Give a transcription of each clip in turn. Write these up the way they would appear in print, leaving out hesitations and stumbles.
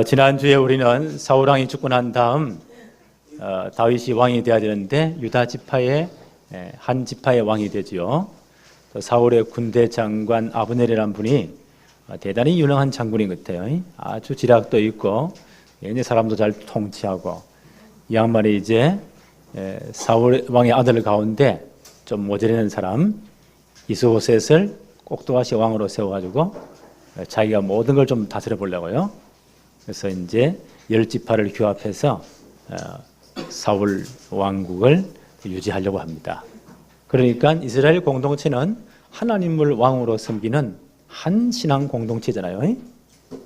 지난주에 우리는 사울 왕이 죽고 난 다음 다윗이 왕이 되어야 되는데 유다 지파의 한 지파의 왕이 되지요. 사울의 군대 장관 아브넬이라는 분이 대단히 유능한 장군인 것 같아요. 아주 지략도 있고 굉장히 사람도 잘 통치하고, 이 양반이 이제 사울 왕의 아들 가운데 좀 모자라는 사람 이스보셋을 꼭두가시 왕으로 세워가지고 자기가 모든 걸 좀 다스려 보려고요. 그래서 이제 10지파를 규합해서 사울 왕국을 유지하려고 합니다. 그러니까 이스라엘 공동체는 하나님을 왕으로 섬기는 한 신앙 공동체잖아요.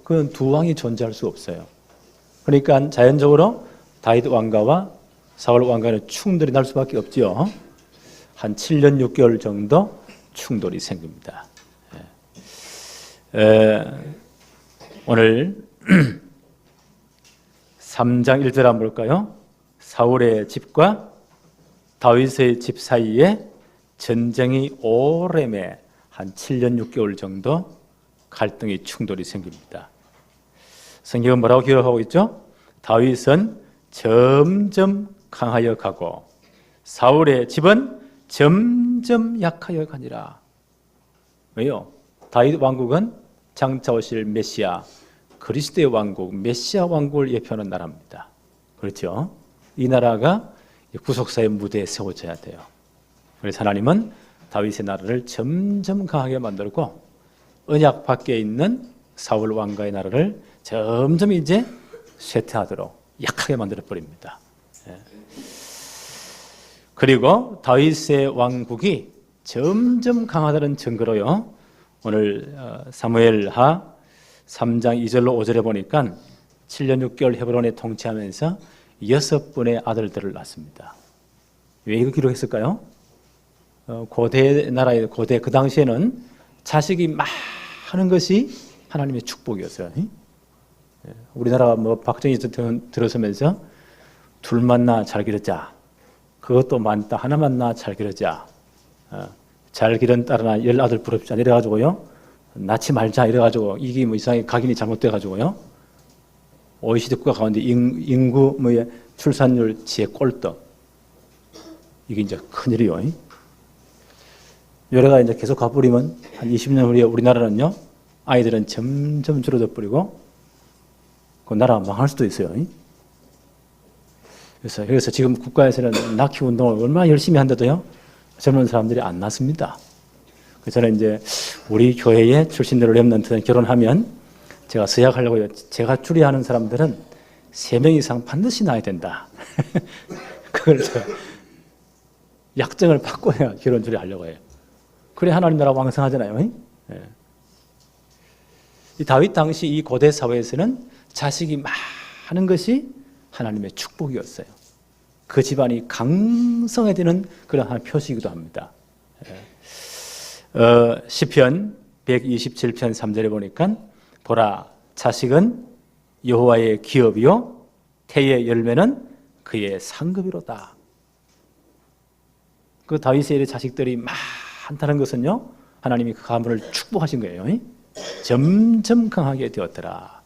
그건 두 왕이 존재할 수 없어요. 그러니까 자연적으로 다윗 왕가와 사울 왕가는 충돌이 날 수밖에 없지요. 한 7년 6개월 정도 충돌이 생깁니다. 오늘 3장 1절 한번 볼까요? 사울의 집과 다윗의 집 사이에 전쟁이 오래매 한 7년 6개월 정도 갈등이 충돌이 생깁니다. 성경은 뭐라고 기록하고 있죠? 다윗은 점점 강하여 가고 사울의 집은 점점 약하여 가니라. 왜요? 다윗 왕국은 장차 오실 메시아, 그리스도의 왕국, 메시아 왕국을 예표하는 나라입니다. 그렇죠? 이 나라가 구속사의 무대에 세워져야 돼요. 그래서 하나님은 다윗의 나라를 점점 강하게 만들고 언약 밖에 있는 사울 왕가의 나라를 점점 이제 쇠퇴하도록 약하게 만들어 버립니다. 그리고 다윗의 왕국이 점점 강하다는 증거로요, 오늘 사무엘하 3장 2절로 5절에 보니까 7년 6개월 헤브론에 통치하면서 6분의 아들들을 낳습니다. 왜 이거 기록했을까요? 고대 나라의 고대 그 당시에는 자식이 많은 것이 하나님의 축복이었어요. 우리나라가 뭐 박정희 들어서면서 둘만 낳아 잘 기르자, 그것도 많다, 하나만 낳아 잘 기르자, 잘 기른 딸이나 10아들 부럽자 이래가지고요, 낳지 말자 이래가지고 이게 뭐 이상하게 각인이 잘못돼가지고요, OECD 국가 가운데 인구 출산율 지혜 꼴등, 이게 이제 큰일이요. 요래가 이제 계속 가버리면 한 20년 후에 우리나라는요, 아이들은 점점 줄어들 버리고 그 나라가 망할 수도 있어요. 그래서 지금 국가에서는 낳기 운동을 얼마나 열심히 한데도요, 젊은 사람들이 안 낳습니다. 그래서 저는 이제 우리 교회의 출신들을 렘넌트는 결혼하면 제가 서약하려고요. 제가 추리하는 사람들은 3명 이상 반드시 낳아야 된다. 그걸 제가 약정을 바꿔야 결혼 추리하려고 해요. 그래 하나님 나라 왕성하잖아요. 이 다윗 당시 이 고대 사회에서는 자식이 많은 것이 하나님의 축복이었어요. 그 집안이 강성해지는 그런 한 표시이기도 합니다. 시편 127편 3절에 보니까 보라, 자식은 여호와의 기업이요 태의 열매는 그의 상급이로다. 그 다윗의 자식들이 많다는 것은요, 하나님이 그 가문을 축복하신 거예요. 점점 강하게 되었더라.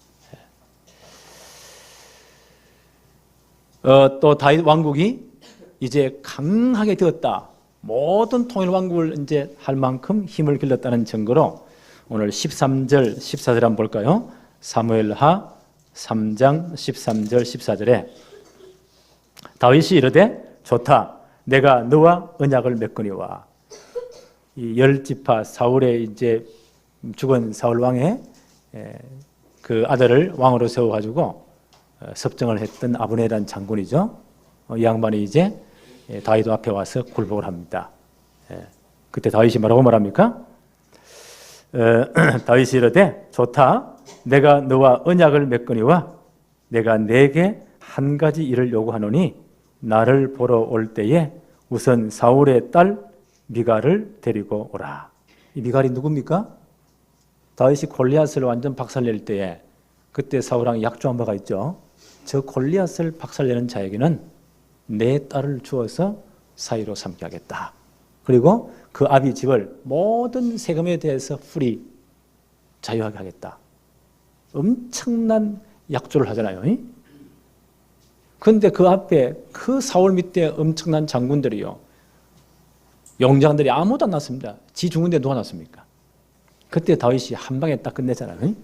또 다윗 왕국이 이제 강하게 되었다, 모든 통일 왕국을 이제 할 만큼 힘을 길렀다는 증거로 오늘 13절 14절 한번 볼까요? 사무엘하 3장 13절 14절에 다윗이 이르되 좋다, 내가 너와 언약을 맺거니와. 이 10지파 사울의 이제 죽은 사울 왕의 그 아들을 왕으로 세워가지고 섭정을 했던 아브넬이라는 장군이죠. 이 양반이 이제 다윗 앞에 와서 굴복을 합니다. 그때 다윗이 뭐라고 말합니까? 다윗이 이르되 좋다, 내가 너와 언약을 맺거니와 내가 네게 한 가지 일을 요구하노니 나를 보러 올 때에 우선 사울의 딸 미갈을 데리고 오라. 이 미갈이 누굽니까? 다윗이 골리앗을 완전 박살낼 때에 그때 사울 왕이 약조한 바가 있죠. 저 골리앗을 박살내는 자에게는 내 딸을 주어서 사위로 삼게 하겠다. 그리고 그 아비 집을 모든 세금에 대해서 풀이 자유하게 하겠다. 엄청난 약조를 하잖아요. 그런데 그 앞에 그 사울 밑에 엄청난 장군들이요, 용장들이 아무도 안 났습니다. 지 죽은데 누가 났습니까? 그때 다윗이 한 방에 딱 끝내잖아요.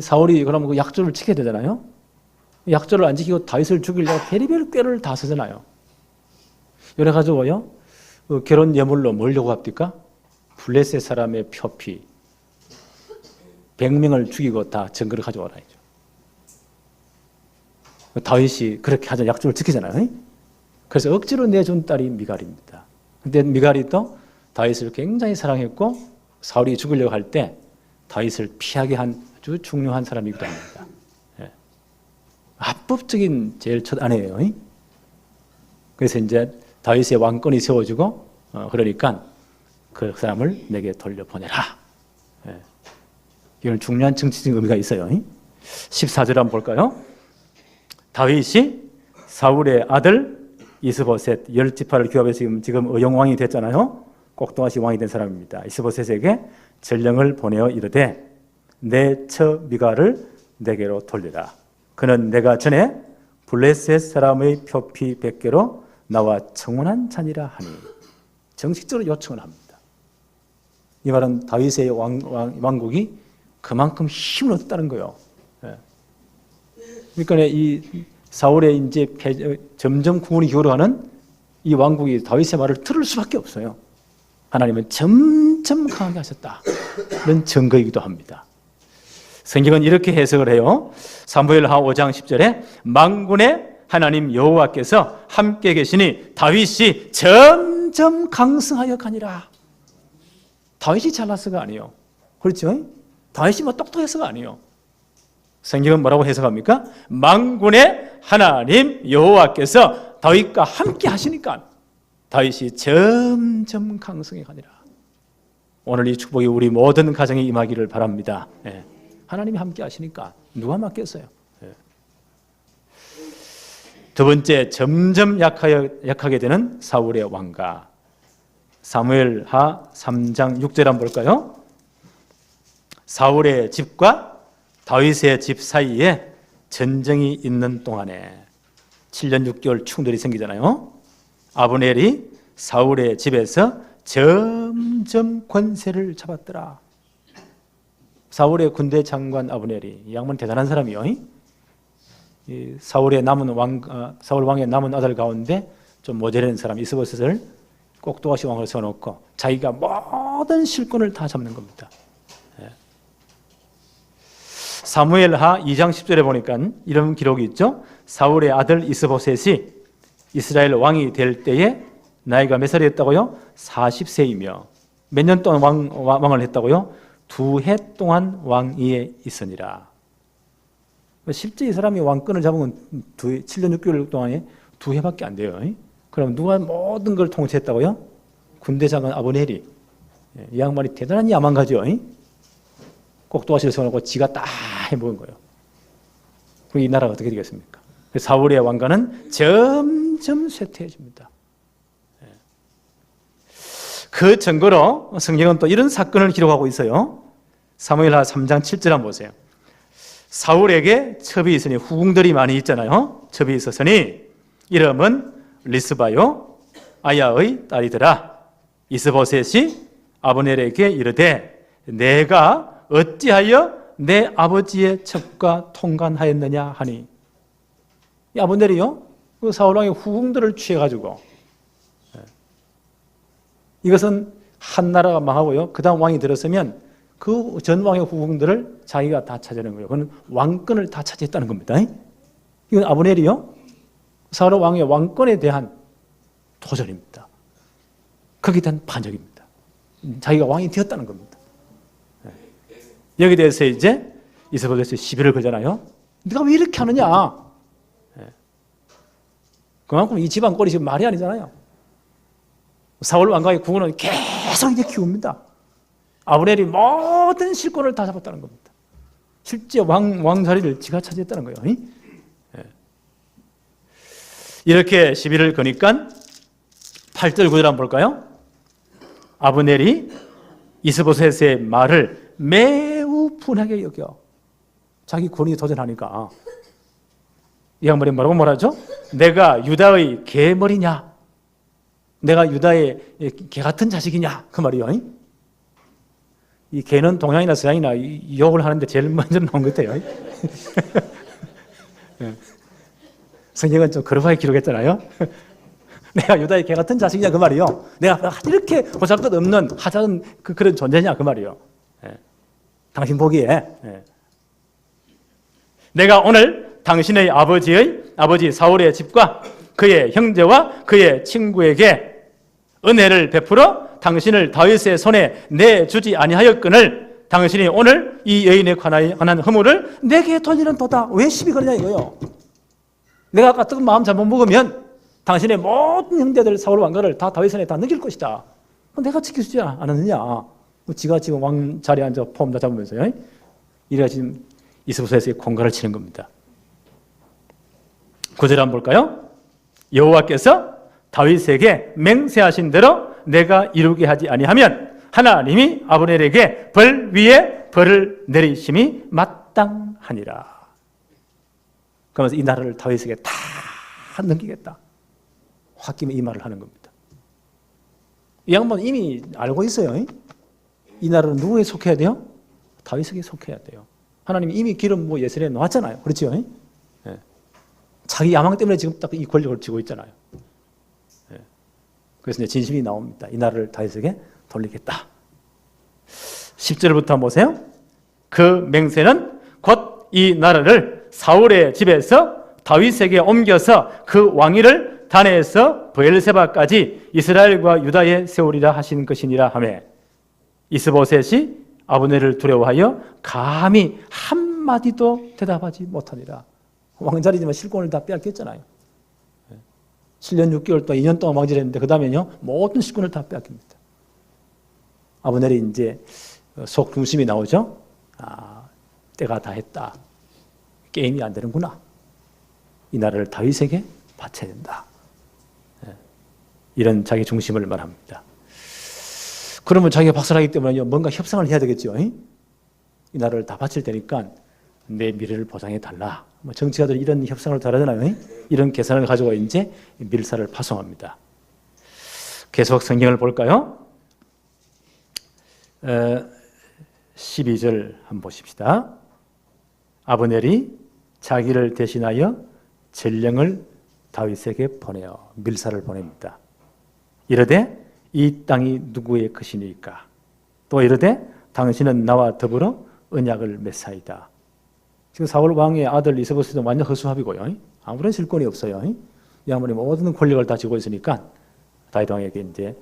사울이 그러면 그 약조를 지켜야 되잖아요. 약조를 안 지키고 다윗을 죽이려고 별의별 꾀를 다 쓰잖아요. 이래 가지고요, 결혼 예물로 뭘 요구합니까? 블레셋 사람의 표피 100명을 죽이고 다 증거를 가져오라 했죠. 다윗이 그렇게 하자 약조를 지키잖아요. 그래서 억지로 내준 딸이 미갈입니다. 근데 미갈이 또 다윗을 굉장히 사랑했고 사울이 죽이려고 할 때 다윗을 피하게 한 아주 중요한 사람이기도 합니다. 합법적인 제일 첫 아내예요. 그래서 이제 다윗의 왕권이 세워지고 그러니까 그 사람을 내게 돌려보내라. 이건 중요한 정치적 의미가 있어요. 14절 한번 볼까요? 다윗이 사울의 아들 이스보셋 10지파를 규합해서 지금 의용왕이 됐잖아요. 꼭동아시 왕이 된 사람입니다. 이스보셋에게 전령을 보내어 이르되 내 처 미갈을 내게로 돌리라. 그는 내가 전에 블레셋 사람의 표피 100개로 나와 청혼한 자니라 하니. 정식적으로 요청을 합니다. 이 말은 다윗의 왕국이 그만큼 힘을 얻었다는 거예요. 그러니까 이 사울의 이제 점점 국운이 기울어가는 이 왕국이 다윗의 말을 들을 수밖에 없어요. 하나님은 점점 강하게 하셨다. 이런 증거이기도 합니다. 성경은 이렇게 해석을 해요. 사무엘하 5장 10절에 만군의 하나님 여호와께서 함께 계시니 다윗이 점점 강성하여 가니라. 다윗이 잘났어가 아니에요. 그렇죠? 다윗이 뭐 똑똑해서가 아니에요. 성경은 뭐라고 해석합니까? 만군의 하나님 여호와께서 다윗과 함께 하시니까 다윗이 점점 강성해 가니라. 오늘 이 축복이 우리 모든 가정에 임하기를 바랍니다. 하나님이 함께 하시니까 누가 막겠어요? 두 번째, 점점 약하게 되는 사울의 왕가. 사무엘하 3장 6절 한번 볼까요? 사울의 집과 다윗의 집 사이에 전쟁이 있는 동안에 7년 6개월 충돌이 생기잖아요. 아브넬이 사울의 집에서 점점 권세를 잡았더라. 사울의 군대 장관 아브넬이, 이 양반 대단한 사람이요. 사울 왕의 남은 아들 가운데 좀 모자란 사람 이스보셋을 꼭두가시 왕으로 세워놓고 자기가 모든 실권을 다 잡는 겁니다. 사무엘하 2장 10절에 보니까 이런 기록이 있죠. 사울의 아들 이스보셋이 이스라엘 왕이 될 때에 나이가 몇 살이었다고요? 40세이며 몇 년 동안 왕을 했다고요? 2해 동안 왕위에 있으니라. 실제 이 사람이 왕권을 잡은 건 7년 6개월 동안에 2해밖에 안 돼요. 그럼 누가 모든 걸 통치했다고요? 군대 장관 아브넬이. 이 양반이 대단한 야망가죠. 꼭두가시를 세워놓고 지가 다 해먹은 거예요. 그럼 이 나라가 어떻게 되겠습니까? 사울의 왕가는 점점 쇠퇴해집니다. 그 증거로 성경은 또 이런 사건을 기록하고 있어요. 사무엘하 3장 7절 한번 보세요. 사울에게 첩이 있으니 후궁들이 많이 있잖아요. 첩이 있었으니 이름은 리스바요 아야의 딸이더라. 이스보셋이 아브넬에게 이르되 내가 어찌하여 내 아버지의 첩과 통관하였느냐 하니. 이 아브넬이요, 그 사울왕의 후궁들을 취해가지고, 이것은 한 나라가 망하고요, 그 다음 왕이 들었으면 그 전 왕의 후궁들을 자기가 다 차지하는 거예요. 그건 왕권을 다 차지했다는 겁니다. 이건 아브넬이요, 사울 왕의 왕권에 대한 도전입니다. 거기에 대한 반역입니다. 자기가 왕이 되었다는 겁니다. 여기에 대해서 이제 이스보셋이 시비를 걸잖아요. 네가 왜 이렇게 하느냐? 그만큼 이 집안 꼴이 지금 말이 아니잖아요. 사울 왕가의 국원은 계속 이제 키웁니다. 아브넬이 모든 실권을 다 잡았다는 겁니다. 실제 왕 자리를 지가 차지했다는 거예요. 이렇게 시비를 거니까 8절 9절 한번 볼까요? 아브넬이 이스보셋의 말을 매우 분하게 여겨. 자기 권위에 도전하니까 이 양반이 뭐라고 말하죠? 내가 유다의 개머리냐? 내가 유다의 개 같은 자식이냐? 그 말이요. 이 개는 동양이나 서양이나 욕을 하는데 제일 먼저 나온 것 같아요. 성경은 좀 거룩하게 기록했잖아요. 내가 유다의 개 같은 자식이냐 그 말이요. 내가 이렇게 보잘것없는 하찮은 그런 존재냐 그 말이요. 당신 보기에 내가 오늘 당신의 아버지 사울의 집과 그의 형제와 그의 친구에게 은혜를 베풀어 당신을 다윗의 손에 내주지 아니하였거늘 당신이 오늘 이 여인에 관한 허물을 내게 돌리는 도다. 왜 시비 거느냐 이거요. 내가 아까 뜨거운 마음 잘못 먹으면 당신의 모든 형제들 사울 왕가를 다 다윗 손에 다 넘길 것이다. 내가 지켜주지 않았느냐. 지가 지금 왕 자리에 앉아 폼 다 잡으면서요. 이래가 지금 이스보셋의 공갈을 치는 겁니다. 9절 한번 볼까요? 여호와께서 다윗에게 맹세하신 대로 내가 이루게 하지 아니하면 하나님이 아브넬에게 벌 위에 벌을 내리심이 마땅하니라. 그러면서 이 나라를 다윗에게 다 넘기겠다. 홧김에 이 말을 하는 겁니다. 이 양반은 이미 알고 있어요. 이 나라는 누구에 속해야 돼요? 다윗에게 속해야 돼요. 하나님이 이미 기름 예수에 놓았잖아요. 그렇죠? 네. 자기 야망 때문에 지금 딱 이 권력을 쥐고 있잖아요. 네. 그래서 이제 진심이 나옵니다. 이 나라를 다윗에게 돌리겠다. 10절부터 한번 보세요. 그 맹세는 곧 이 나라를 사울의 집에서 다윗에게 옮겨서 그 왕위를 단에서 브엘세바까지 이스라엘과 유다에 세우리라 하신 것이니라 하매 이스보셋이 아브넬을 두려워하여 감히 한마디도 대답하지 못하니라. 왕자리지만 실권을 다 빼앗겼잖아요. 7년 6개월 동안 2년 동안 왕자를 했는데 그 다음에요 모든 실권을 다 빼앗깁니다. 아브넬이 이제 속 중심이 나오죠. 때가 다 했다. 게임이 안 되는구나. 이 나라를 다윗에게 바쳐야 된다. 이런 자기 중심을 말합니다. 그러면 자기가 박살나기 때문에 뭔가 협상을 해야 되겠죠. 이 나라를 다 바칠 테니까 내 미래를 보장해 달라. 정치가들이 이런 협상을 잘하잖아요. 이런 계산을 가지고 이제 밀사를 파송합니다. 계속 성경을 볼까요? 12절 한번 보십시다. 아브넬이 자기를 대신하여 전령을 다윗에게 보내어 밀사를 보냅니다. 이르되 이 땅이 누구의 것이니까? 또 이르되 당신은 나와 더불어 언약을 맺사이다. 지금 사울 왕의 아들 이스보셋은 완전 허수아비고요. 아무런 실권이 없어요. 이 아무리 모든 권력을 다 쥐고 있으니까 다윗 왕에게 이제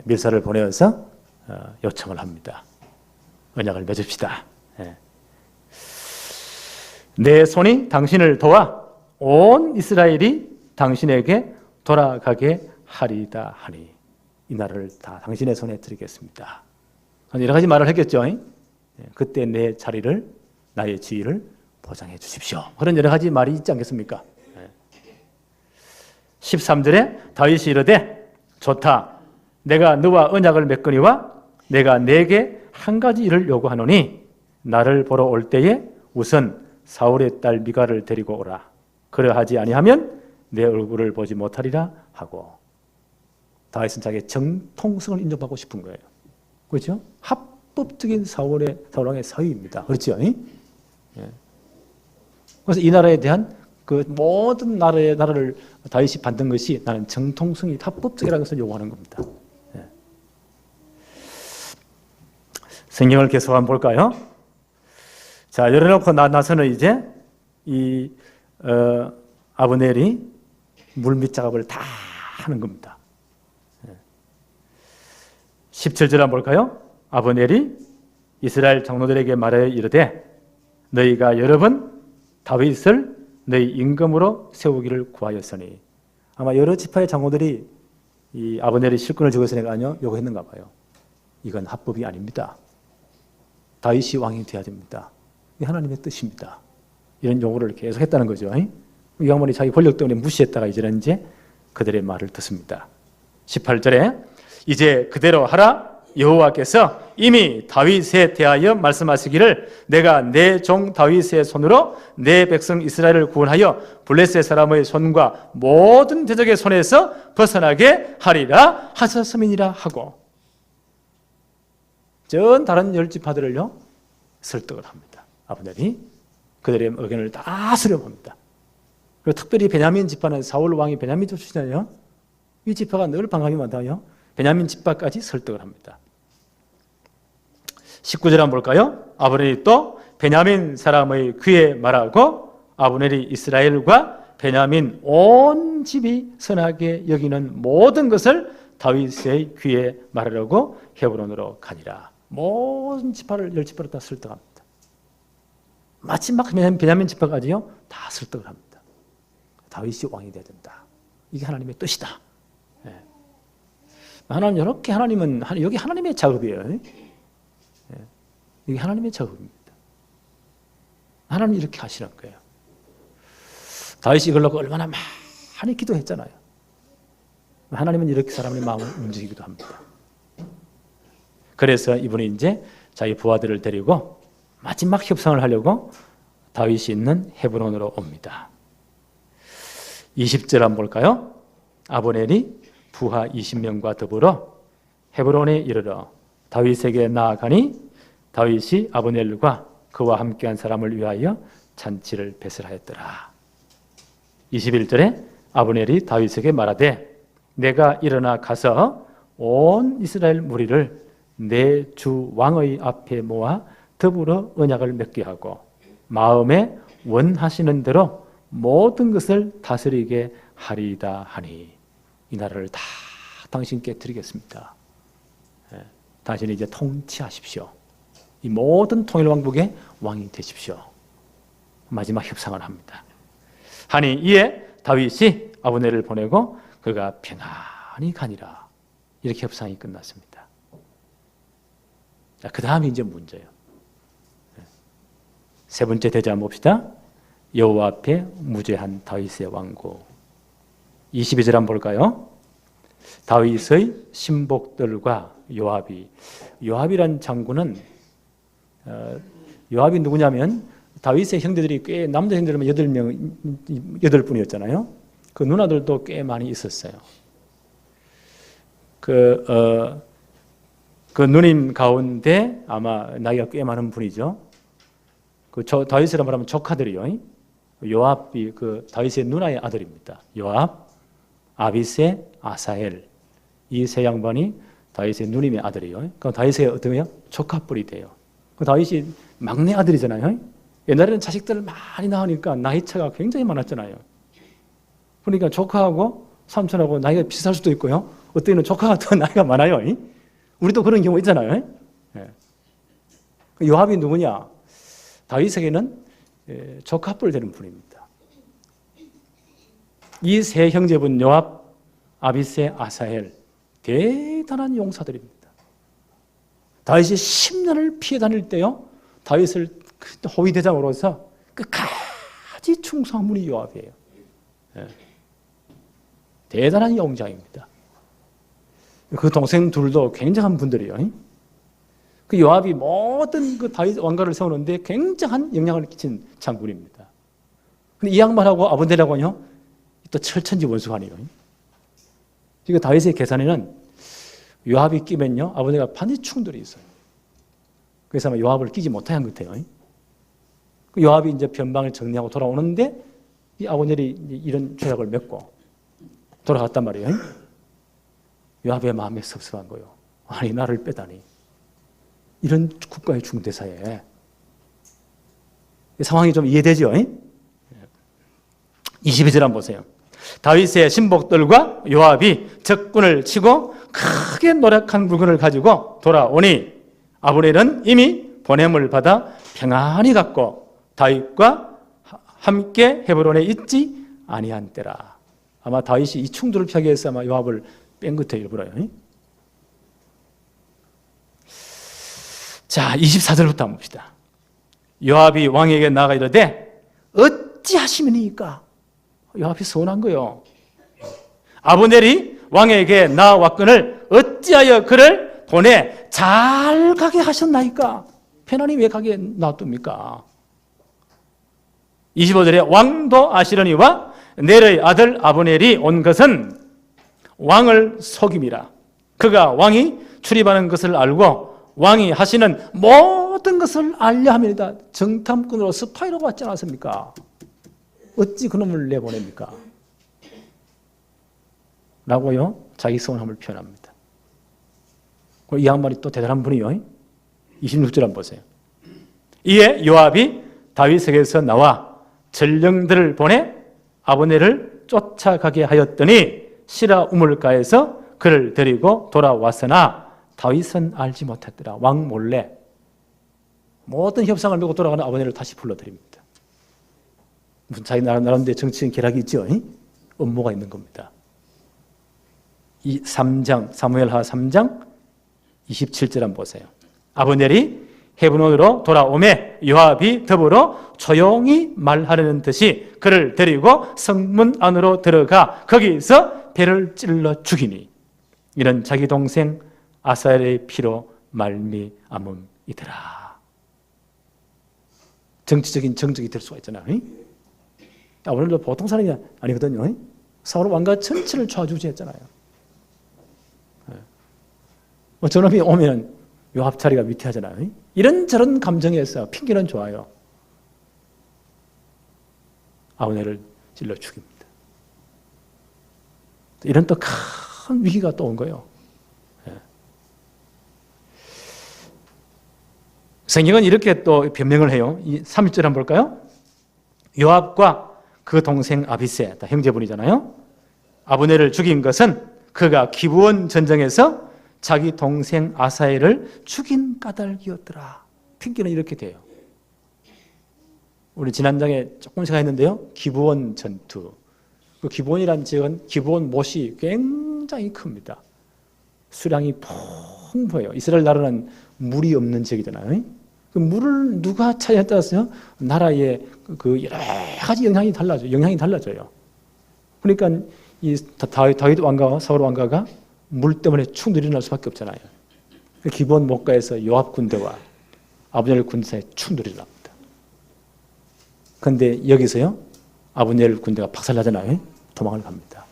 밀사를 보내어서 요청을 합니다. 언약을 맺읍시다. 내 손이 당신을 도와 온 이스라엘이 당신에게 돌아가게 하리다 하니 이 나라를 다 당신의 손에 드리겠습니다. 여러 가지 말을 했겠죠. 그때 내 자리를 나의 지위를 보장해 주십시오. 그런 여러 가지 말이 있지 않겠습니까? 13절에 다윗이 이르되 좋다. 내가 너와 언약을 맺거니와 내가 내게 한 가지 일을 요구하노니 나를 보러 올 때에 우선 사울의 딸 미갈을 데리고 오라. 그러하지 아니하면 내 얼굴을 보지 못하리라 하고 다윗은 자기의 정통성을 인정받고 싶은 거예요. 그렇죠? 합법적인 사울 왕의 사위입니다. 그렇죠? 그래서 이 나라에 대한 그 모든 나라를 다윗이 받는 것이 나는 정통성이 합법적이라는 것을 요구하는 겁니다. 성경을 계속 한번 볼까요? 자, 열어놓고 나서는 이제 이 아브넬이 물밑 작업을 다 하는 겁니다. 17절 한번 볼까요? 아브넬이 이스라엘 장로들에게 말하여 이르되 너희가 여러 번 다윗을 너희 임금으로 세우기를 구하였으니 아마 여러 지파의 장로들이 이 아브넬이 실권을 쥐고 있으니까 요구했는가 봐요. 이건 합법이 아닙니다. 다윗이 왕이 되어야 됩니다. 이 하나님의 뜻입니다. 이런 요구를 계속 했다는 거죠. 이 양반이 자기 권력 때문에 무시했다가 이제는 그들의 말을 듣습니다. 18절에 이제 그대로 하라. 여호와께서 이미 다윗에 대하여 말씀하시기를 내가 내 종 다윗의 손으로 내 백성 이스라엘을 구원하여 블레셋 사람의 손과 모든 대적의 손에서 벗어나게 하리라 하셨음이니라 하고 전 다른 열 지파들을요 설득을 합니다. 아브넬이 그들의 의견을 다 수렴합니다. 그리고 특별히 베냐민 지파는 사울 왕이 베냐민 출신이잖아요. 이 지파가 늘 반감이 많다요. 베냐민 지파까지 설득을 합니다. 19절 한번 볼까요? 아브넬이 또 베냐민 사람의 귀에 말하고 아브넬이 이스라엘과 베냐민 온 집이 선하게 여기는 모든 것을 다윗의 귀에 말하려고 헤브론으로 가니라. 모든 지파를 열 지파를 다 설득합니다. 마지막 베냐민 지파까지요 다 설득을 합니다. 다윗이 왕이 되어야 된다. 이게 하나님의 뜻이다. 네. 하나님 이렇게 하나님은 여기 하나님의 작업이에요. 이게 하나님의 작업입니다. 하나님이 이렇게 하시는 거예요. 다윗이 이걸 놓고 얼마나 많이 기도했잖아요. 하나님은 이렇게 사람의 마음을 움직이기도 합니다. 그래서 이분이 이제 자기 부하들을 데리고 마지막 협상을 하려고 다윗이 있는 헤브론으로 옵니다. 20절 한번 볼까요? 아브넬이 부하 20명과 더불어 헤브론에 이르러 다윗에게 나아가니 다윗이 아브넬과 그와 함께한 사람을 위하여 잔치를 배설하였더라. 21절에 아브넬이 다윗에게 말하되 내가 일어나 가서 온 이스라엘 무리를 내 주 왕의 앞에 모아 더불어 언약을 맺게 하고 마음에 원하시는 대로 모든 것을 다스리게 하리이다 하니 이 나라를 다 당신께 드리겠습니다. 당신이 이제 통치하십시오. 이 모든 통일 왕국의 왕이 되십시오. 마지막 협상을 합니다. 하니 이에 다윗이 아브넬을 보내고 그가 평안히 가니라. 이렇게 협상이 끝났습니다. 자, 그 다음이 이제 문제예요. 세 번째 대자 한번 봅시다. 여호와 앞에 무죄한 다윗의 왕국. 22절 한번 볼까요? 다윗의 신복들과 요압이란 장군은 요압이 누구냐면 다윗의 형제들이 꽤 남자 형제들은 8분이었잖아요. 그 누나들도 꽤 많이 있었어요. 그 누님 가운데 아마 나이가 꽤 많은 분이죠. 다윗이라 말하면 조카들이요. 요압이 그 다윗의 누나의 아들입니다. 요압, 아비세, 아사엘 이 세 양반이 다윗의 누님의 아들이에요. 그럼 다윗의 어떻게요? 조카뻘이 돼요. 그 다윗이 막내 아들이잖아요. 옛날에는 자식들을 많이 낳으니까 나이차가 굉장히 많았잖아요. 그러니까 조카하고 삼촌하고 나이가 비슷할 수도 있고요. 어떤 때는 조카가 더 나이가 많아요. 우리도 그런 경우 있잖아요. 요압이 누구냐? 다윗에게는 조카뻘 되는 분입니다. 이 세 형제분 요압, 아비세, 아사헬 대단한 용사들입니다. 다윗이 10년을 피해 다닐 때요 다윗을 호위대장으로서 끝까지 충성한 분이 요압이에요. 대단한 용장입니다. 그 동생 둘도 굉장한 분들이에요. 그 요압이 모든 그 다윗 왕가를 세우는데 굉장한 영향을 끼친 장군입니다. 근데 이 양반하고 아브넬하고는요 또 철천지 원수하네요. 그러니까 다윗의 계산에는 요압이 끼면요 아버지가 반드시 충돌이 있어요. 그래서 아마 요압을 끼지 못한 것 같아요. 그 요압이 이제 변방을 정리하고 돌아오는데 이 아브넬이 이런 죄악을 맺고 돌아갔단 말이에요. 요압의 마음에 섭섭한 거예요. 아니 나를 빼다니 이런 국가의 중대사에 상황이 좀 이해되죠? 22절 한번 보세요. 다윗의 신복들과 요압이 적군을 치고 크게 노력한 물건을 가지고 돌아오니 아브넬은 이미 보냄을 받아 평안히 갔고 다윗과 함께 헤브론에 있지 아니한 때라. 아마 다윗이 이 충돌을 피하기 위해서 아마 요압을 뺀 것에 일부러요. 자, 24절부터 한번 봅시다. 요압이 왕에게 나아가 이르되 어찌하시니까? 요압이 서운한 거예요. 아브넬이 왕에게 나아왔거늘 어찌하여 그를 보내 잘 가게 하셨나이까? 편안히 왜 가게 놔둡니까? 25절에 왕도 아시르니와 넬의 아들 아브넬이 온 것은 왕을 속임이라. 그가 왕이 출입하는 것을 알고 왕이 하시는 모든 것을 알려 합니다. 정탐꾼으로 스파이로 받지 않았습니까? 어찌 그놈을 내보냅니까? 라고요, 자기 서운함을 표현합니다. 이 양반이 또 대단한 분이요. 26절 한번 보세요. 이에 요압이 다윗에게서 나와 전령들을 보내 아브넬을 쫓아가게 하였더니 시라 우물가에서 그를 데리고 돌아왔으나 다윗은 알지 못했더라. 왕 몰래 모든 협상을 메고 돌아가는 아브넬을 다시 불러드립니다. 무슨 자기 나름대로 정치인 계략이 있죠. 음모가 있는 겁니다. 이 3장 사무엘하 3장 27절 한번 보세요. 아브넬이 헤브론으로 돌아오매 요압이 더불어 조용히 말하려는 듯이 그를 데리고 성문 안으로 들어가 거기서 배를 찔러 죽이니 이는 자기 동생 아사엘의 피로 말미암음이더라. 정치적인 정적이 될 수가 있잖아요. 아브넬도 보통 사람이 아니거든요. 사울 왕과 전체를 좌지우지했잖아요. 저놈이 오면 요압 자리가 위태하잖아요. 이런저런 감정에서 핑계는 좋아요. 아브넬을 찔러 죽입니다. 이런 또 큰 위기가 또 온 거예요. 성경은 이렇게 또 변명을 해요. 이 31절 한번 볼까요? 요압과 그 동생 아비세, 형제분이잖아요. 아브넬을 죽인 것은 그가 기브온 전쟁에서 자기 동생 아사엘을 죽인 까닭이었더라. 핑계는 이렇게 돼요. 우리 지난장에 조금씩 했는데요. 기브온 전투. 그 기브온이라는 지역은 기브온 못이 굉장히 큽니다. 수량이 풍부해요. 이스라엘 나라는 물이 없는 지역이잖아요. 그 물을 누가 차지에 따라서 나라의 그 여러 가지 영향이 달라져요. 그러니까 이 다윗 왕가와 사울 왕가가 물 때문에 충돌이 날 수밖에 없잖아요. 기브온 못가에서 요압 군대와 아브넬 군대 사이에 충돌이 납니다. 그런데 여기서요, 아브넬 군대가 박살나잖아요. 도망을 갑니다.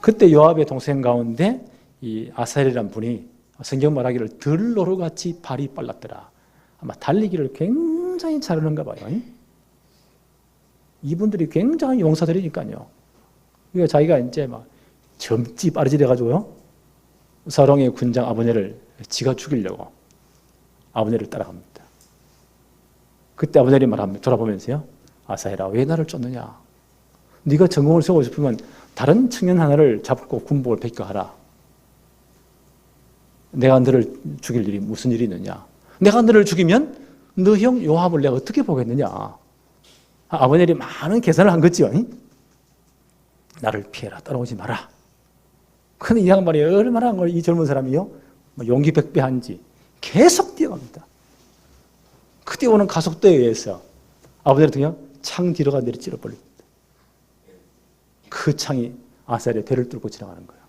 그때 요압의 동생 가운데 이 아사엘이라는 분이 성경 말하기를 들노루같이 발이 빨랐더라. 아마 달리기를 굉장히 잘하는가 봐요. 이분들이 굉장히 용사들이니까요. 그러니까 자기가 이제 막 젊지 빠르지 돼가지고요, 사롱의 군장 아브넬을 지가 죽이려고 아브넬을 따라갑니다. 그때 아브넬이 말합니다. 돌아보면서요, 아사엘아, 왜 나를 쫓느냐? 네가 전공을 세우고 싶으면 다른 청년 하나를 잡고 군복을 벗겨하라. 내가 너를 죽일 일이 무슨 일이 있느냐? 내가 너를 죽이면 너 형 요압을 내가 어떻게 보겠느냐? 아브넬이 많은 계산을 한 거지요. 나를 피해라, 따라오지 마라. 근데 이 양반이 얼마나 이 젊은 사람이요, 용기 백배한지 계속 뛰어갑니다. 그때 오는 가속도에 의해서 아브넬이 그냥 창 뒤로가 내리 찔러버립니다. 그 창이 아사엘의 배를 뚫고 지나가는 거예요.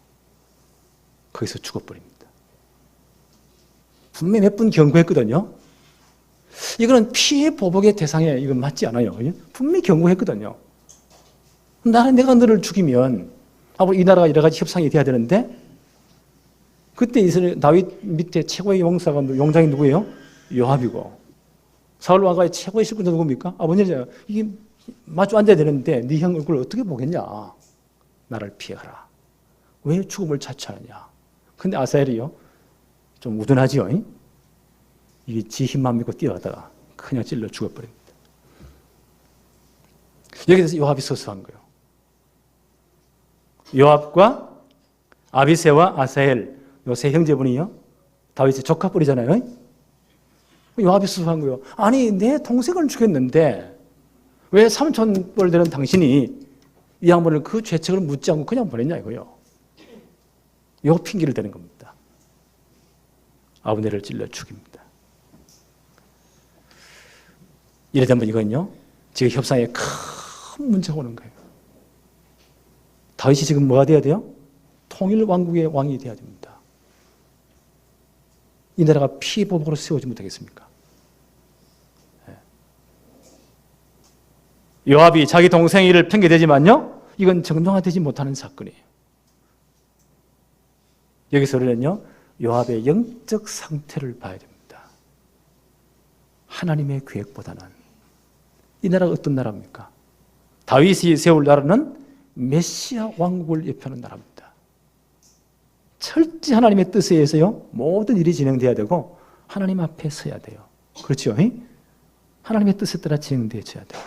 거기서 죽어버립니다. 분명히 몇 분 경고했거든요. 이거는 피해 보복의 대상에 이건 맞지 않아요. 분명히 경고했거든요. 내가 너를 죽이면 앞으로 이 나라가 여러 가지 협상이 돼야 되는데, 그때 이스라엘 다윗 밑에 최고의 용장이 누구예요? 요압이고, 사울 왕가의 최고의 실권자 누굽니까? 아버님이잖아요. 이게 마주 앉아야 되는데 네 형 얼굴을 어떻게 보겠냐? 나를 피해라. 왜 죽음을 자처하느냐? 근데 아사엘이요, 좀 우둔하지요. 이게 지 힘만 믿고 뛰어가다가 그냥 찔러 죽어버립니다. 여기서 요압이 서서한 거예요. 요압과 아비새와 아사엘, 요 세 형제분이요, 다윗의 조카뻘이잖아요. 요압이 서서한 거예요. 아니, 내 동생을 죽였는데 왜 삼촌뻘 되는 당신이 이 양반을 그 죄책을 묻지 않고 그냥 보냈냐 이거요. 요 핑계를 대는 겁니다. 아브넬을 찔러 죽입니다. 이래 되면 이건요, 지금 협상에 큰 문제가 오는 거예요. 다윗이 지금 뭐가 돼야 돼요? 통일 왕국의 왕이 돼야 됩니다. 이 나라가 피보복으로 세우지 못하겠습니까? 요압이 자기 동생의 일을 핑계대지만요, 이건 정당화되지 못하는 사건이에요. 여기서 우리는요, 요압의 영적 상태를 봐야 됩니다. 하나님의 계획보다는 이 나라가 어떤 나라입니까? 다윗이 세울 나라는 메시아 왕국을 예표하는 나라입니다. 철저히 하나님의 뜻에 의해서요, 모든 일이 진행돼야 되고 하나님 앞에 서야 돼요. 그렇죠? 하나님의 뜻에 따라 진행되어야 돼요.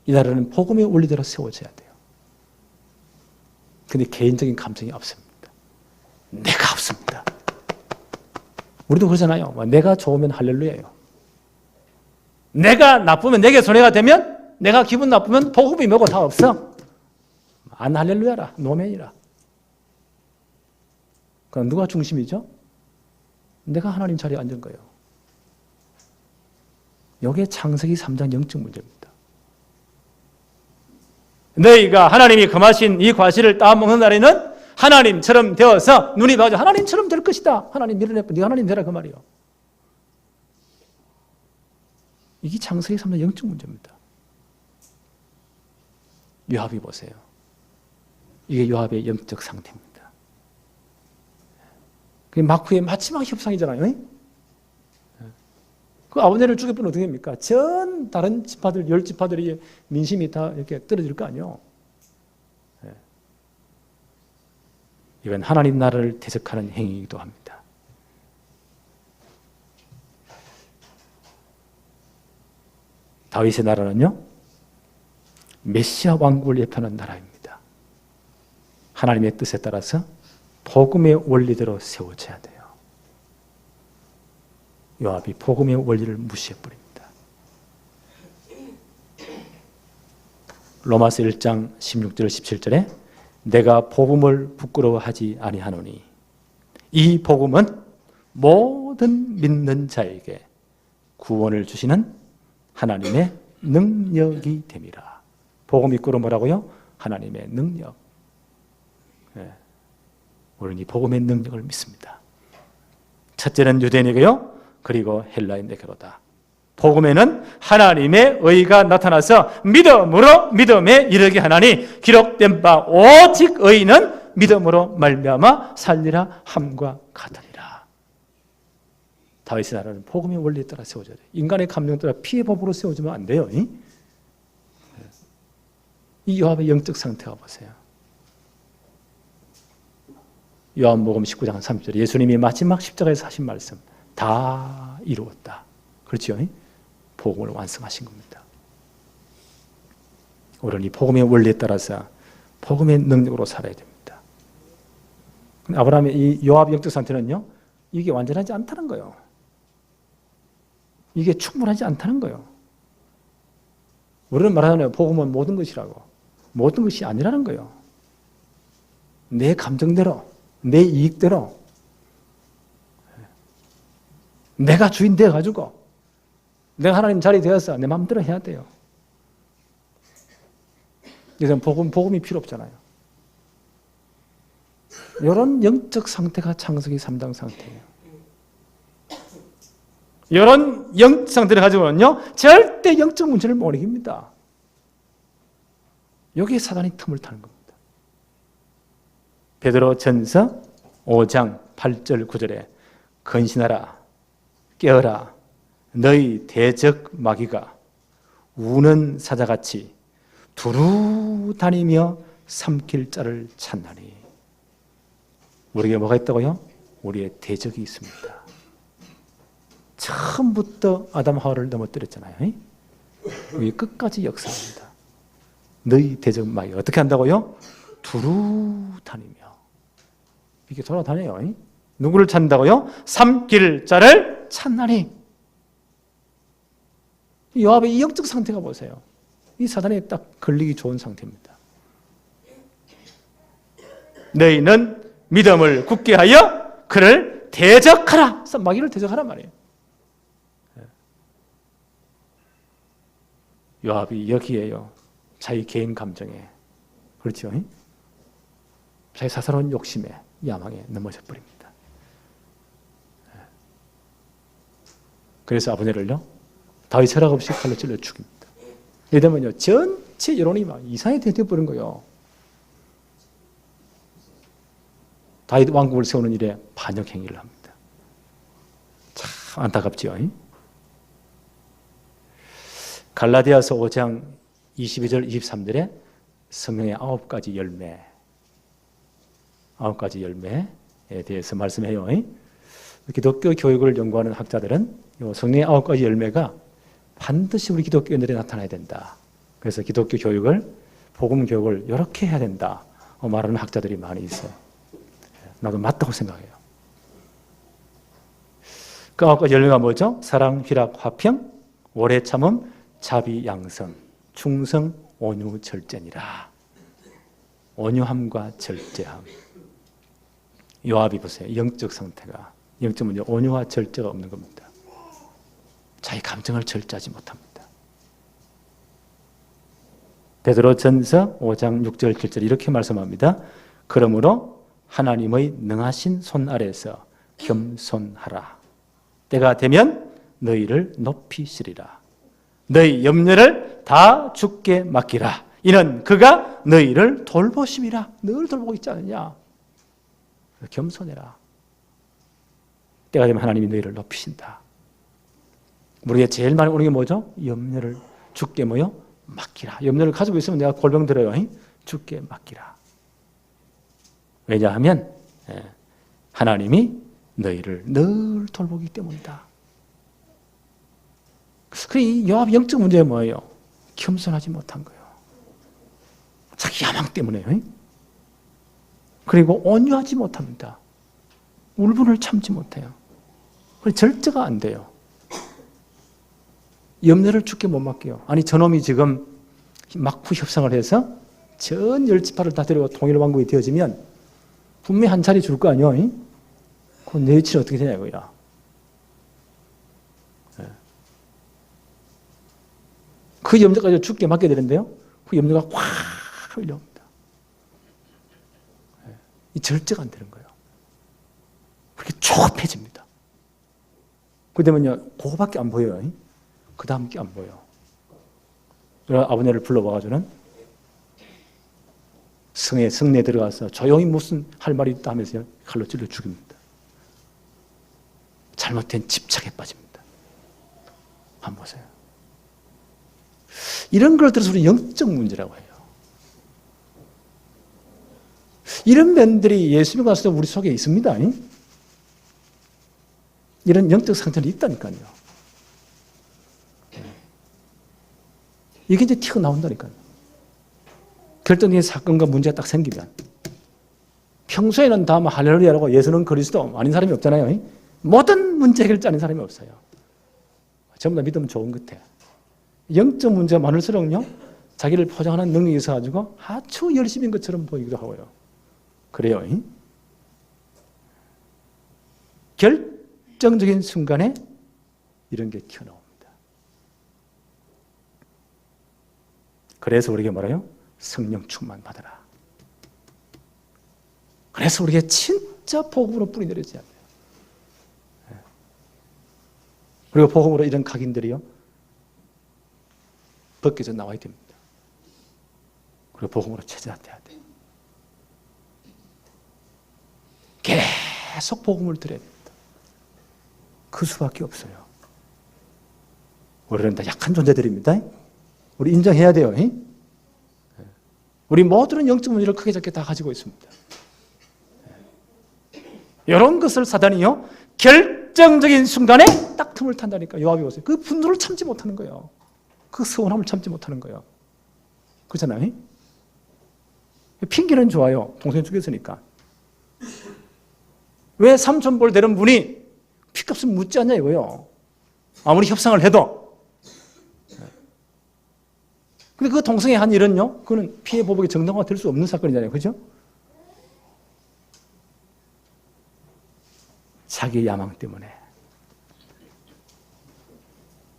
이 나라는 복음의 원리대로 세워져야 돼요. 근데 개인적인 감정이 없습니다. 내가 없습니다. 우리도 그러잖아요. 내가 좋으면 할렐루야예요. 내가 나쁘면, 내게 손해가 되면, 내가 기분 나쁘면 복음이 뭐고 다 없어. 안 할렐루야라, 노멘이라. 그럼 누가 중심이죠? 내가 하나님 자리에 앉은 거예요. 이게 창세기 3장 영적 문제입니다. 너희가 하나님이 금하신 이 과실을 따먹는 날에는 하나님처럼 되어서 눈이 봐서 하나님처럼 될 것이다. 하나님 밀어내고 네가 하나님 되라 그 말이요. 이게 창세기 3장 영적 문제입니다. 요압이 보세요. 이게 요압의 영적 상태입니다. 그게 마쿠의 마지막 협상이잖아요. 그 아브넬을 죽여보면 어떻게 됩니까? 전 다른 지파들, 10지파들이 민심이 다 이렇게 떨어질 거 아니에요. 이건 하나님 나라를 대적하는 행위이기도 합니다. 다윗의 나라는요, 메시아 왕국을 예표하는 나라입니다. 하나님의 뜻에 따라서 복음의 원리대로 세워져야 돼요. 요압이 복음의 원리를 무시해버립니다. 로마서 1장 16절 17절에 내가 복음을 부끄러워하지 아니하노니 이 복음은 모든 믿는 자에게 구원을 주시는 하나님의 능력이 됨이라. 복음 이끌어 뭐라고요? 하나님의 능력. 우리는 이 복음의 능력을 믿습니다. 첫째는 유대인에게요, 그리고 헬라인에게로다. 복음에는 하나님의 의가 나타나서 믿음으로 믿음에 이르게 하나니 기록된 바 오직 의인은 믿음으로 말미암아 살리라 함과 같으리라. 다윗의 나라는 복음의 원리에 따라 세워져야 돼요. 인간의 감정에 따라 피해 법으로 세워지면 안 돼요. 이 요압의 영적 상태가 보세요. 요한복음 19장 30절 예수님이 마지막 십자가에서 하신 말씀 다 이루었다. 그렇죠? 복음을 완성하신 겁니다. 우리는 이 복음의 원리에 따라서 복음의 능력으로 살아야 됩니다. 아브라함의 이 요압의 영적 상태는요, 이게 완전하지 않다는 거예요. 이게 충분하지 않다는 거예요. 우리는 말하잖아요. 복음은 모든 것이라고. 모든 것이 아니라는 거예요. 내 감정대로, 내 이익대로 내가 주인 되어가지고 내가 하나님 자리 되어서 내 마음대로 해야 돼요. 그래서 복음이 필요 없잖아요. 이런 영적 상태가 창세기 3장 상태예요. 이런 영적 상태를 가지고는요, 절대 영적 문제를 못 이깁니다. 여기에 사단이 틈을 타는 겁니다. 베드로전서 5장 8절 9절에 근신하라, 깨어라, 너희 대적 마귀가 우는 사자같이 두루 다니며 삼킬 자를 찾나니. 우리에게 뭐가 있다고요? 우리의 대적이 있습니다. 처음부터 아담 하와를 넘어뜨렸잖아요. 이게 끝까지 역사합니다. 너희 대적 마귀가 어떻게 한다고요? 두루 다니며. 이렇게 돌아다녀요. 누구를 찾는다고요? 삼킬 자를 찾나니. 요압의 이 영적 상태가 보세요. 이 사단에 딱 걸리기 좋은 상태입니다. 너희는 믿음을 굳게 하여 그를 대적하라. 마귀를 대적하란 말이에요. 요압이 여기에요. 자기 개인 감정에, 그렇죠? 자기 사사로운 욕심에, 야망에 넘어져 버립니다. 그래서 아브넬을요, 다윗 허락 없이 칼로 찔러 죽입니다. 이러면요, 전체 여론이 막 이상하게 되어버린 거예요. 다윗 왕국을 세우는 일에 반역 행위를 합니다. 참 안타깝지요. 갈라디아서 5장 22절 23절에 성령의 9가지 열매에 대해서 말씀해요. 기독교 교육을 연구하는 학자들은 성령의 9가지 열매가 반드시 우리 기독교인들에 나타나야 된다. 그래서 기독교 교육을, 복음 교육을 이렇게 해야 된다 말하는 학자들이 많이 있어요. 나도 맞다고 생각해요. 그 9가지 열매가 뭐죠? 사랑, 희락, 화평, 오래 참음, 자비, 양선, 충성, 온유, 절제니라. 온유함과 절제함. 요압이 보세요. 영적 상태가, 영적 문제, 온유와 절제가 없는 겁니다. 자기 감정을 절제하지 못합니다. 베드로전서 5장 6절 7절 이렇게 말씀합니다. 그러므로 하나님의 능하신 손 아래서 겸손하라. 때가 되면 너희를 높이시리라. 너희 염려를 다 주께 맡기라. 이는 그가 너희를 돌보심이라. 늘 돌보고 있지 않느냐. 겸손해라. 때가 되면 하나님이 너희를 높이신다. 우리가 제일 많이 오는 게 뭐죠? 염려를 주께 뭐요? 맡기라. 염려를 가지고 있으면 내가 골병 들어요. 주께 맡기라. 왜냐하면 하나님이 너희를 늘 돌보기 때문이다. 그 요압 영적 문제가 뭐예요? 겸손하지 못한 거예요. 자기 야망 때문에요. 그리고 온유하지 못합니다. 울분을 참지 못해요. 절제가 안 돼요. 염려를 주께 못 맡겨요. 아니 저놈이 지금 막부 협상을 해서 전 열지파를 다 데리고 통일왕국이 되어지면 분명히 한 자리 줄 거 아니에요? 그럼 내 위치는 어떻게 되냐 이거야. 그 염려까지 주께 맡게 되는데요. 그 염려가 확 흘려옵니다. 이 절제가 안 되는 거예요. 그렇게 조급해집니다. 그러면요, 그거밖에 안 보여요. 그 다음 게 안 보여. 아브넬을 불러와가지고는 성내에 들어가서 조용히 무슨 할 말이 있다 하면서 칼로 찔러 죽입니다. 잘못된 집착에 빠집니다. 한번 보세요. 이런 걸 들어서 우리 영적 문제라고 해요. 이런 면들이 예수님 가서도 우리 속에 있습니다. 이런 영적 상태는 있다니까요. 이게 이제 튀어나온다니까요. 결정적인 사건과 문제가 딱 생기면 평소에는 다 할렐루야라고 예수는 그리스도 아닌 사람이 없잖아요. 모든 문제 해결자 아닌 사람이 없어요. 전부 다 믿으면 좋은 것 같아요. 영적 문제가 많을수록요, 자기를 포장하는 능력이 있어가지고 아주 열심인 것처럼 보이기도 하고요. 그래요. 결정적인 순간에 이런 게 튀어나옵니다. 그래서 우리에게 뭐라요? 성령 충만 받아라. 그래서 우리에게 진짜 복음으로 뿌리 내려져야 돼요. 그리고 복음으로 이런 각인들이요, 벗겨져 나와야 됩니다. 그리고 복음으로 체제화돼야 돼요. 계속 복음을 드려야 됩니다. 그 수밖에 없어요. 우리는 다 약한 존재들입니다. 우리 인정해야 돼요. 우리 모두는 영적 문제를 크게 작게 다 가지고 있습니다. 이런 것을 사단이요, 결정적인 순간에 딱 틈을 탄다니까. 요압이 오세요. 그 분노를 참지 못하는 거예요. 그 서운함을 참지 못하는 거예요. 그렇잖아요. 핑계는 좋아요. 동생 죽였으니까. 왜 삼촌볼 되는 분이 피값을 묻지 않냐 이거요. 아무리 협상을 해도. 근데 그 동생이 한 일은요, 그거는 피해 보복이 정당화가 될 수 없는 사건이잖아요. 그죠? 자기의 야망 때문에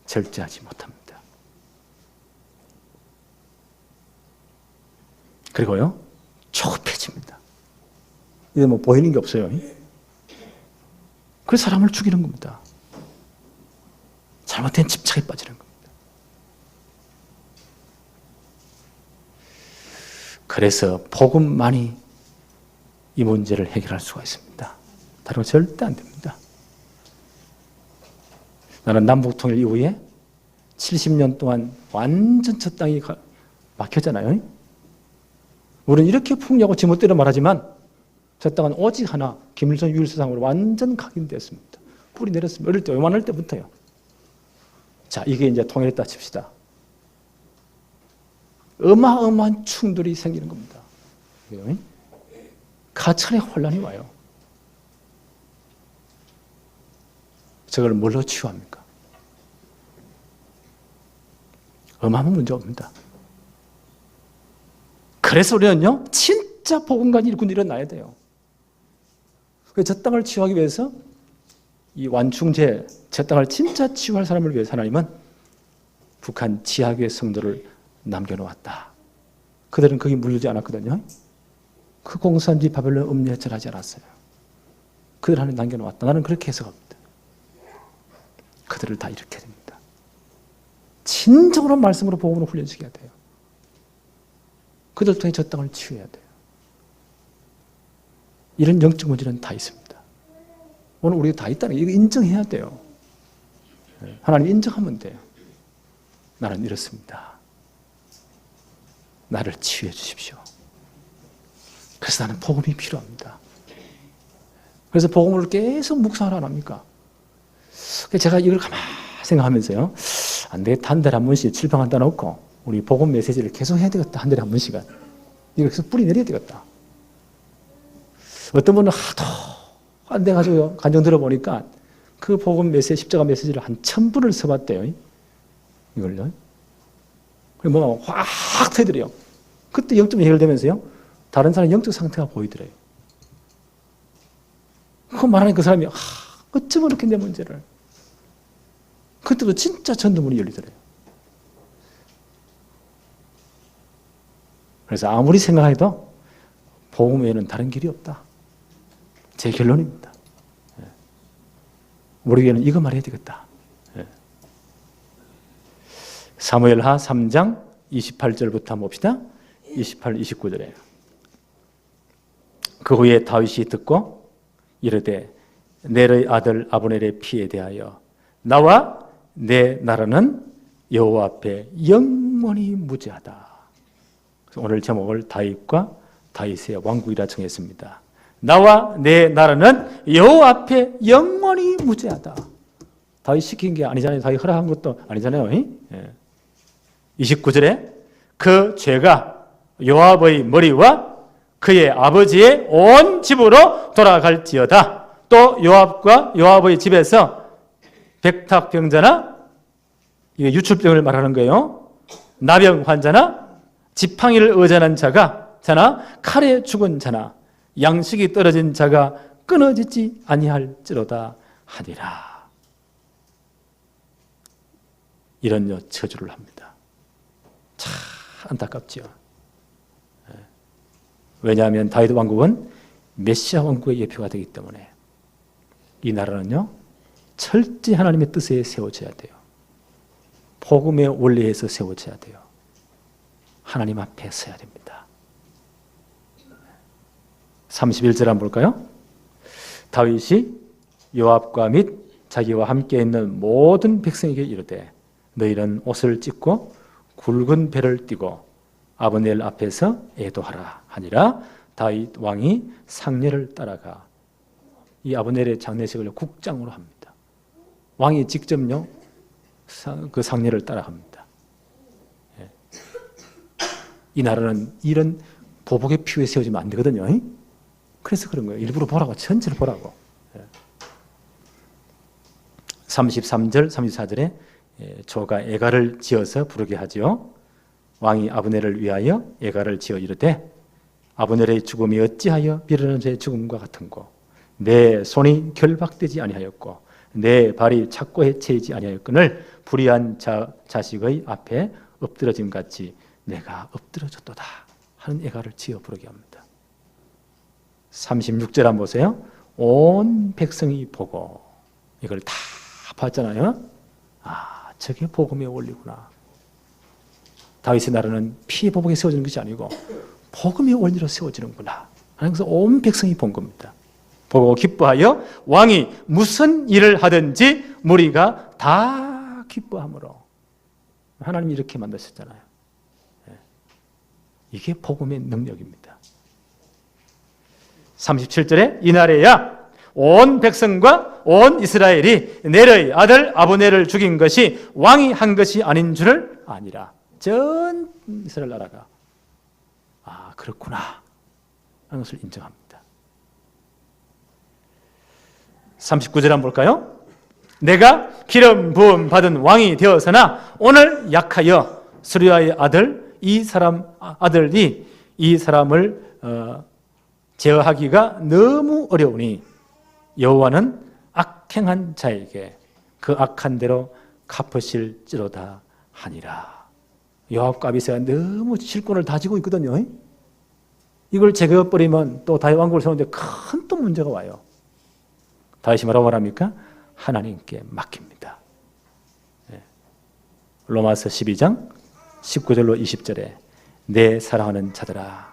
절제하지 못합니다. 그리고요, 조급해집니다. 이제 뭐 보이는 게 없어요. 그래서 사람을 죽이는 겁니다. 잘못된 집착에 빠지는 겁니다. 그래서 복음만이 이 문제를 해결할 수가 있습니다. 다른 건 절대 안 됩니다. 나는 남북통일 이후에 70년 동안 완전 저 땅이 막혔잖아요. 우리는 이렇게 풍요하고 지멋대로 말하지만 저 땅은 오직 하나 김일성 유일수상으로 완전 각인되었습니다. 뿌리 내렸습니다. 어릴 때 요만할 때부터요. 자, 이게 이제 통일했다 칩시다. 어마어마한 충돌이 생기는 겁니다. 가천의 혼란이 와요. 저걸 뭘로 치유합니까? 어마어마한 문제가 옵니다. 그래서 우리는요, 진짜 복음과 일꾼이 일어나야 돼요. 저 땅을 치유하기 위해서 이 완충제, 저 땅을 진짜 치유할 사람을 위해서 하나님은 북한 지하교회 성도를 남겨놓았다. 그들은 거기 물리지 않았거든요. 그 공산주의 바벨론 음료에 절하지 않았어요. 그들 하나님 남겨놓았다. 나는 그렇게 해석합니다. 그들을 다 일으켜야 됩니다. 진정으로 말씀으로 복음으로 훈련시켜야 돼요. 그들 통해 저 땅을 치유해야 돼요. 이런 영적 문제는 다 있습니다. 오늘 우리가 다 있다는 거 이거 인정해야 돼요. 하나님 인정하면 돼요. 나는 이렇습니다. 나를 치유해 주십시오. 그래서 나는 복음이 필요합니다. 그래서 복음을 계속 묵상을 안 합니까? 제가 이걸 가만히 생각하면서요. 안 되겠다. 한 달에 한 번씩 칠방 갖다 놓고 우리 복음 메시지를 계속 해야 되겠다. 한 달에 한 번씩은. 이거 계속 뿌리 내려야 되겠다. 어떤 분은 하도 안 돼가지고요. 간증 들어보니까 그 복음 메시지, 십자가 메시지를 한 1000분을 써봤대요. 이걸요. 그리고 뭐가 확 터지더래요. 그때 영점이 해결되면서요. 다른 사람 영적 상태가 보이더래요. 그거 말하는 그 사람이 어쩌면 이렇게 내 문제를. 그때도 진짜 전도문이 열리더래요. 그래서 아무리 생각해도 복음 외에는 다른 길이 없다. 제 결론입니다. 우리 교회는 이거 말해야 되겠다. 사무엘하 3장 28절부터 한번 봅시다. 28, 29절에 그 후에 다윗이 듣고 이르되 넬의 아들 아브넬의 피에 대하여 나와 내 나라는 여호와 앞에 영원히 무죄하다. 오늘 제목을 다윗과 다윗의 왕국이라 정했습니다. 나와 내 나라는 여호와 앞에 영원히 무죄하다. 다윗 시킨 게 아니잖아요. 다윗 허락한 것도 아니잖아요. 29절에 그 죄가 요압의 머리와 그의 아버지의 온 집으로 돌아갈지어다. 또 요압과 요압의 집에서 백탁병자나 이게 유출병을 말하는 거예요. 나병 환자나 지팡이를 의존한 자나 칼에 죽은 자나 양식이 떨어진 자가 끊어지지 아니할지로다 하니라. 이런 저주를 합니다. 참 안타깝죠. 왜냐하면 다윗 왕국은 메시아 왕국의 예표가 되기 때문에 이 나라는요 철저히 하나님의 뜻에 세워져야 돼요. 복음의 원리에서 세워져야 돼요. 하나님 앞에 서야 됩니다. 31절 한번 볼까요? 다윗이 요압과 및 자기와 함께 있는 모든 백성에게 이르되 너희는 옷을 찢고 굵은 배를 띠고 아브넬 앞에서 애도하라 하니라. 다윗 왕이 상례를 따라가 이 아브넬의 장례식을 국장으로 합니다. 왕이 직접요 그 상례를 따라갑니다. 이 나라는 이런 보복의 피에 세워지면 안 되거든요. 그래서 그런 거예요. 일부러 보라고, 전체를 보라고. 33절, 34절에 조가 애가를 지어서 부르게 하죠. 왕이 아브넬을 위하여 애가를 지어 이르되 아브넬의 죽음이 어찌하여 미련한 자의 죽음과 같은고 내 손이 결박되지 아니하였고 내 발이 착고에 채이지 아니하였거늘 불의한 자식의 앞에 엎드러짐 같이 내가 엎드러졌도다 하는 애가를 지어 부르게 합니다. 36절 한번 보세요. 온 백성이 보고 이걸 다 봤잖아요. 아, 저게 복음의 원리구나. 다윗의 나라는 피의 보복에 세워지는 것이 아니고 복음의 원리로 세워지는구나 하는 것을 온 백성이 본 겁니다. 보고 기뻐하여 왕이 무슨 일을 하든지 무리가 다 기뻐함으로. 하나님이 이렇게 만드셨잖아요. 이게 복음의 능력입니다. 37절에 이날에야 온 백성과 온 이스라엘이 넬의 아들 아브넬을 죽인 것이 왕이 한 것이 아닌 줄을 아니라. 전 이스라엘 나라가 아, 그렇구나 하는 것을 인정합니다. 39절 한번 볼까요? 내가 기름 부음 받은 왕이 되어서나 오늘 약하여 스루야의 아들이 이 사람을 제어하기가 너무 어려우니 여호와는 악행한 자에게 그 악한 대로 갚으실지로다 하니라. 요압과 아비새가 너무 실권을 다지고 있거든요. 이걸 제거해버리면 또 다윗 왕국을 세우는데 큰 또 문제가 와요. 다윗이 뭐라고 말합니까? 하나님께 맡깁니다. 로마서 12장 19절로 20절에 내 사랑하는 자들아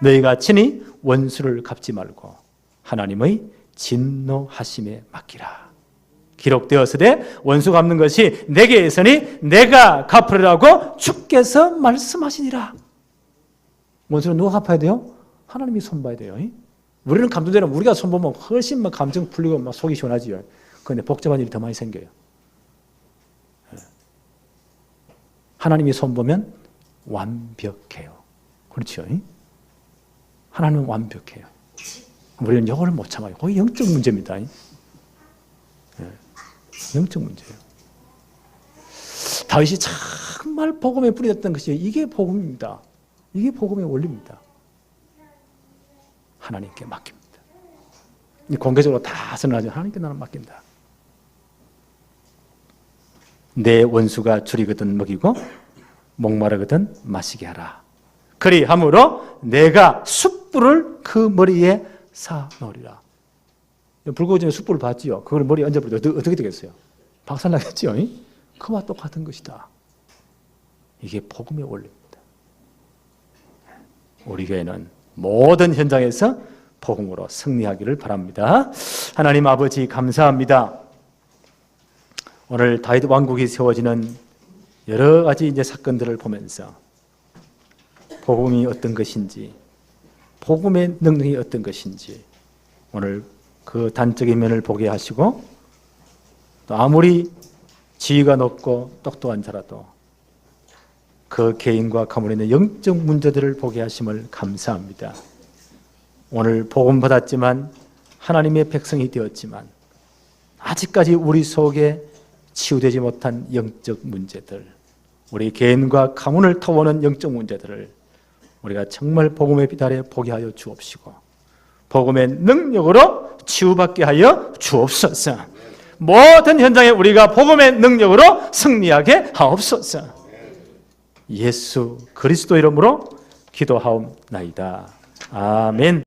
너희가 친히 원수를 갚지 말고 하나님의 진노하심에 맡기라. 기록되었으되 원수 갚는 것이 내게 있으니 내가 갚으리라고 주께서 말씀하시니라. 원수는 누가 갚아야 돼요? 하나님이 손봐야 돼요. 우리는 감동되는 우리가 손보면 훨씬 막 감정 풀리고 막 속이 시원하지요. 그런데 복잡한 일이 더 많이 생겨요. 하나님이 손보면 완벽해요. 그렇죠? 하나님은 완벽해요. 우리는 이걸 못 참아요. 거의 영적 문제입니다. 영적 문제예요. 다윗이 정말 복음에 뿌리였던 것이 이게 복음입니다. 이게 복음의 원리입니다. 하나님께 맡깁니다. 공개적으로 다 선언하죠. 하나님께 나는 맡긴다. 내 원수가 줄이거든 먹이고 목마르거든 마시게 하라. 그리함으로 내가 숯불을 그 머리에 쌓아놓으리라. 불구지에 숯불을 봤지요. 그걸 머리에 얹어버리면 어떻게 되겠어요? 박살나겠지요. 그와 똑같은 것이다. 이게 복음의 원리입니다. 우리 교회는 모든 현장에서 복음으로 승리하기를 바랍니다. 하나님 아버지 감사합니다. 오늘 다윗 왕국이 세워지는 여러 가지 이제 사건들을 보면서 복음이 어떤 것인지, 복음의 능력이 어떤 것인지 오늘 그 단적인 면을 보게 하시고 또 아무리 지위가 높고 똑똑한 자라도 그 개인과 가문에 있는 영적 문제들을 보게 하심을 감사합니다. 오늘 복음 받았지만 하나님의 백성이 되었지만 아직까지 우리 속에 치유되지 못한 영적 문제들, 우리 개인과 가문을 타오는 영적 문제들을 우리가 정말 복음의 빛 아래 보게 하여 주옵시고 복음의 능력으로 치유받게 하여 주옵소서. 모든 현장에 우리가 복음의 능력으로 승리하게 하옵소서. 예수 그리스도 이름으로 기도하옵나이다. 아멘.